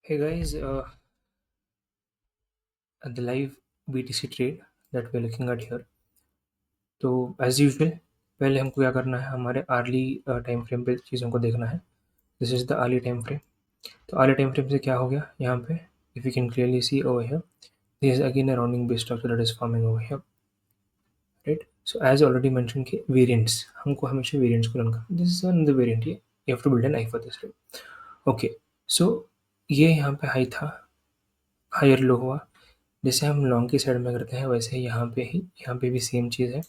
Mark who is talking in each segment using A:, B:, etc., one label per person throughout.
A: Hey guys, the live BTC trade that we're looking at here. तो as usual पहले हमको क्या करना है, हमारे अर्ली टाइम फ्रेम पे चीज़ों को देखना है. This is the early time frame. तो अर्ली टाइम फ्रेम से क्या हो गया यहाँ पे, if you can clearly see over here, this is again a rounding base structure that is forming over here, right. So as already mention कि variants हमको हमेशा वेरिएंट्स को रन करना. This is one the variant, ये you have to build an eye for this, right. Okay. So ये यहाँ पे high था, हायर लो हुआ. जैसे हम लॉन्ग की साइड में करते हैं वैसे ही यहाँ पे भी सेम चीज़ है.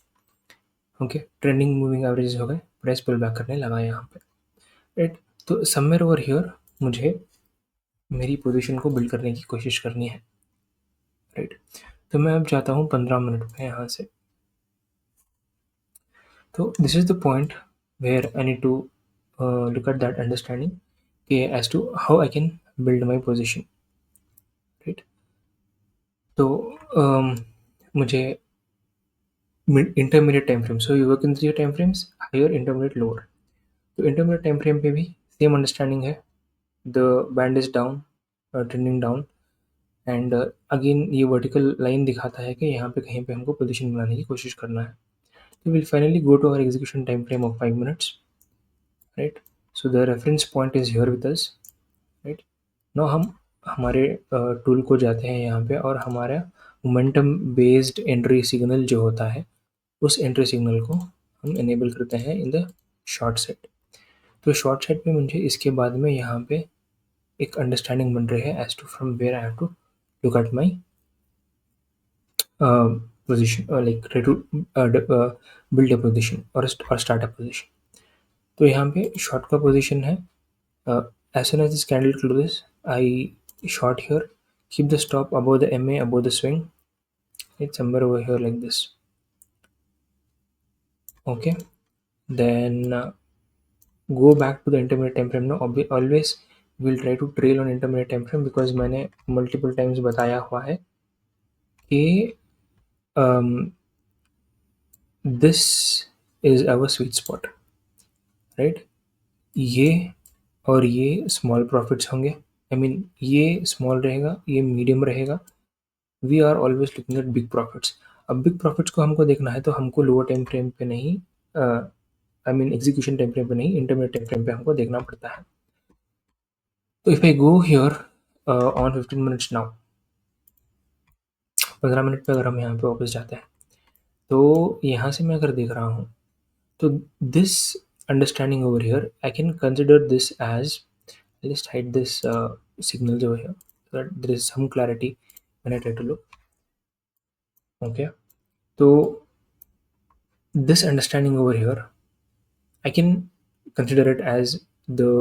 A: ओके, ट्रेंडिंग मूविंग एवरेज हो गए, प्राइस पुल बैक करने लगा यहाँ पे, राइट. तो समवेयर ओवर हियर मुझे मेरी पोजीशन को बिल्ड करने की कोशिश करनी है, राइट. तो मैं अब जाता हूँ 15 मिनट पे यहाँ से. तो this is the point where I need to look at that understanding कि as to how I can build my position, right. तो मुझे intermediate time frame, so you work in 3 time frames, higher, intermediate, lower. तो intermediate time frame पे भी same understanding है. The band is down, trending down, and again ये vertical line दिखाता है कि यहाँ पे कहीं पे हमको पोजीशन बनाने की कोशिश करना है. तो will finally go to our execution time frame of 5 minutes, right. So the reference point is here with us, right. Now हम हमारे टूल को जाते हैं यहाँ पे और हमारा मोमेंटम बेस्ड एंट्री सिग्नल जो होता है उस एंट्री सिग्नल को हम इनेबल करते हैं इन द शॉर्ट सेट. तो शॉर्ट सेट में मुझे इसके बाद में यहाँ पे एक अंडरस्टैंडिंग बन रही है as to from where I have to look at my position, like try to build a position or start a position. तो यहाँ पे शॉर्ट का पोजीशन है, as soon as this candle closes I short here, keep the stop above the MA, above the swing. It's somewhere over here like this. Okay, then go back to the intermediate time frame. Now always we'll try to trail on intermediate time frame because मैंने multiple times बताया हुआ है कि this is our sweet spot, right. ये और ये small profits होंगे, I mean ये स्मॉल रहेगा, ये मीडियम रहेगा. We are always looking at big profits. अब बिग प्रॉफिट्स को हमको देखना है तो हमको लोअर टाइम फ्रेम पे नहीं, I mean execution time frame पे नहीं, इंटरमीडिएट टाइम फ्रेम पे हमको देखना पड़ता है. तो if I go here on 15 minutes now, 15 minute पे अगर हम यहाँ पे वापस जाते हैं तो यहाँ से मैं अगर देख रहा हूँ तो this understanding over here I can consider this as, I'll just hide this signals over here so that there is some clarity when I try to look. Okay, so this understanding over here I can consider it as the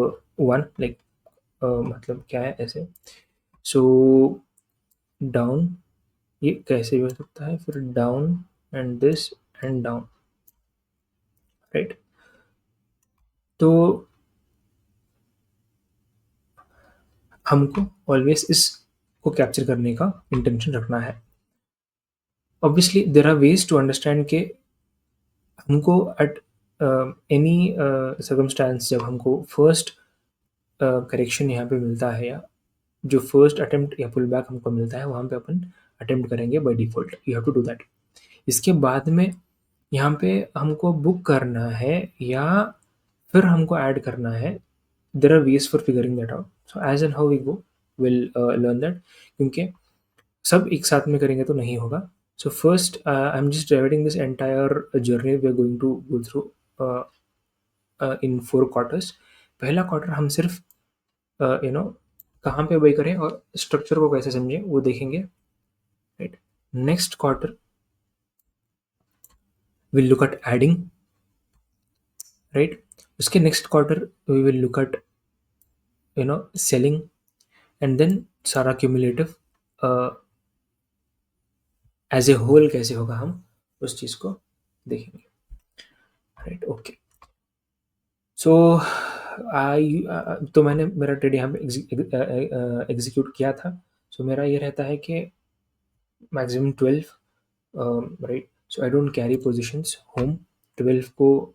A: one, like मतलब क्या है ऐसे. so down, ये कैसे भी हो सकता है, फिर down and this and down, right. तो हमको ऑलवेज इसको कैप्चर करने का इंटेंशन रखना है. Obviously there are ways to understand के हमको एट एनी सर्कमस्टांस जब हमको फर्स्ट करेक्शन यहाँ पे मिलता है या जो फर्स्ट अटेम्प्ट या पुल बैक हमको मिलता है वहाँ पे अपन अटेम्प्ट करेंगे by default, you have to do that. इसके बाद में यहाँ पे हमको बुक करना है या फिर हमको ऐड करना है. There are ways for figuring that out. So as and how we go will learn that, क्योंकि सब एक साथ में करेंगे तो नहीं होगा. So first, I'm just dividing this entire journey we're going to go through in 4 quarters. पहला क्वार्टर हम सिर्फ कहाँ पे बाई करें और स्ट्रक्चर को कैसे समझें वो देखेंगे, right. Next quarter will look at adding, right. उसके next quarter we will look at selling, and then सारा क्यूमुलेटिव एज ए होल कैसे होगा हम उस चीज़ को देखेंगे, राइट. ओके, सो आई तो मैंने मेरा ट्रेड यहाँ पे एग्जीक्यूट किया था. सो मेरा ये रहता है कि maximum 12, right. So I don't carry positions home. 12 को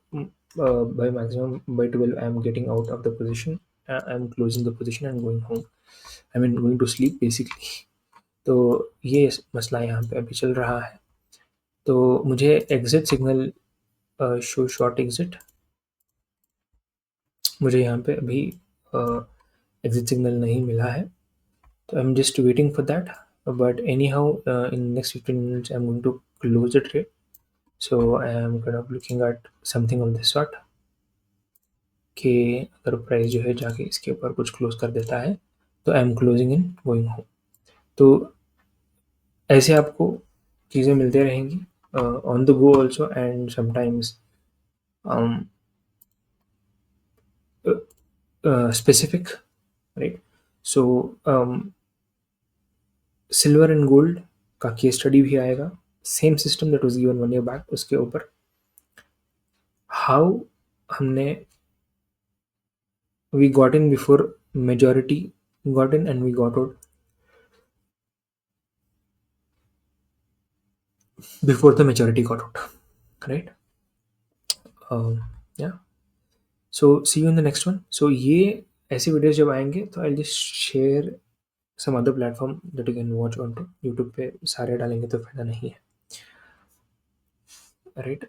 A: by maximum by 12 I am getting out of the position I am closing the position and going home, I mean going to sleep basically. तो ये मसला यहाँ पे अभी चल रहा है। तो मुझे exit signal show short exit, मुझे यहाँ पे अभी एग्जिट सिग्नल नहीं मिला है, तो I am just waiting for that. But anyhow in next 15 minutes I am going to close the trade. So I am kind of looking at something of this sort कि अगर price जो है जाके इसके ऊपर कुछ close कर देता है तो I am closing in going home. तो ऐसे आपको चीज़ें मिलते रहेंगी on the go also and sometimes specific, right? So silver and gold का केस स्टडी भी आएगा, same system that was given 1 year back, उसके ऊपर हाउ हमने we got in before majority got in and we got out before the majority got out, right? Yeah so see you in the next one. सो ये ऐसे videos जब आएंगे तो I just share some other platform that you can watch on to YouTube पे, सारे डालेंगे तो फायदा नहीं है, राइट?